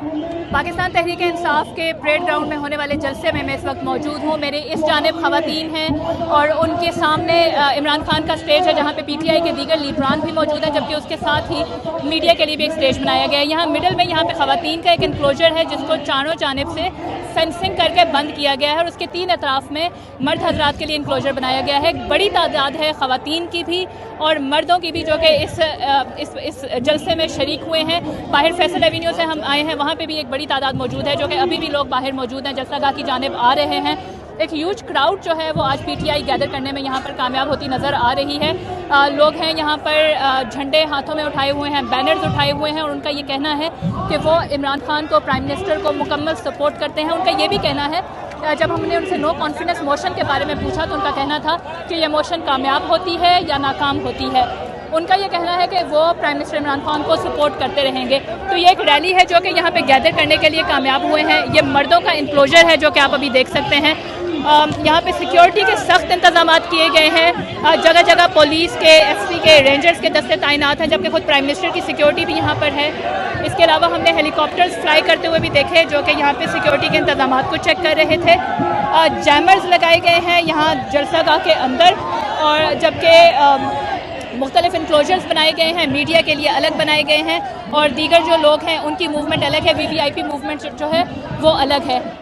पाकिस्तान तहरीक इंसाफ के parade ground में होने वाले जलसे में मैं इस वक्त मौजूद हूँ। मेरे इस जानिब ख़वातीन हैं और उनके सामने इमरान खान का स्टेज है जहाँ पे पीटीआई के दीगर लीडरान भी मौजूद हैं, जबकि उसके साथ ही मीडिया के लिए भी एक स्टेज बनाया गया है। यहाँ मिडल में यहाँ पे ख़वातीन का एक इंक्लोजर है जिसको चारों जानिब से फेंसिंग करके बंद किया गया है और उसके तीन अतराफ़ में मर्द हजरात के लिए इंक्लोजर बनाया गया है। बड़ी तादाद है ख़वातीन की भी और मर्दों की भी जो कि इस जलसे में शरीक हुए हैं। बाहर फैसल एवेन्यू से हम आए हैं, वहाँ पे भी एक बड़ी तादाद मौजूद है जो कि अभी भी लोग बाहर मौजूद हैं, जलसागाह की जानिब आ रहे हैं। एक ह्यूज क्राउड जो है वो आज पीटीआई गैदर करने में यहाँ पर कामयाब होती नज़र आ रही है। लोग हैं यहाँ पर झंडे हाथों में उठाए हुए हैं, बैनर्स उठाए हुए हैं और उनका ये कहना है कि वो इमरान खान को, प्राइम मिनिस्टर को मुकम्मल सपोर्ट करते हैं। उनका ये भी कहना है, जब हमने उनसे नो कॉन्फिडेंस मोशन के बारे में पूछा तो उनका कहना था कि ये मोशन कामयाब होती है या नाकाम होती है। उनका ये कहना है कि वो प्राइम मिनिस्टर इमरान खान को सपोर्ट करते रहेंगे। तो ये एक रैली है जो कि यहाँ पे गैदर करने के लिए कामयाब हुए हैं। ये मर्दों का इंक्लोजर है जो कि आप अभी देख सकते हैं। यहाँ पे सिक्योरिटी के सख्त इंतजाम किए गए हैं। जगह जगह पुलिस के, एसपी के, रेंजर्स के दस्ते तैनात हैं, जबकि खुद प्राइम मिनिस्टर की सिक्योरिटी भी यहाँ पर है। इसके अलावा हमने हेलीकॉप्टर्स फ्लाई करते हुए भी देखे जो कि यहाँ पे सिक्योरिटी के इंतजाम को चेक कर रहे थे। जैमर्स लगाए गए हैं यहाँ जलसागाह के अंदर और जबकि मुख्तलिफ इंक्लोजर्स बनाए गए हैं, मीडिया के लिए अलग बनाए गए हैं और दीगर जो लोग हैं उनकी मूवमेंट अलग है, वीवीआईपी मूवमेंट जो है वो अलग है।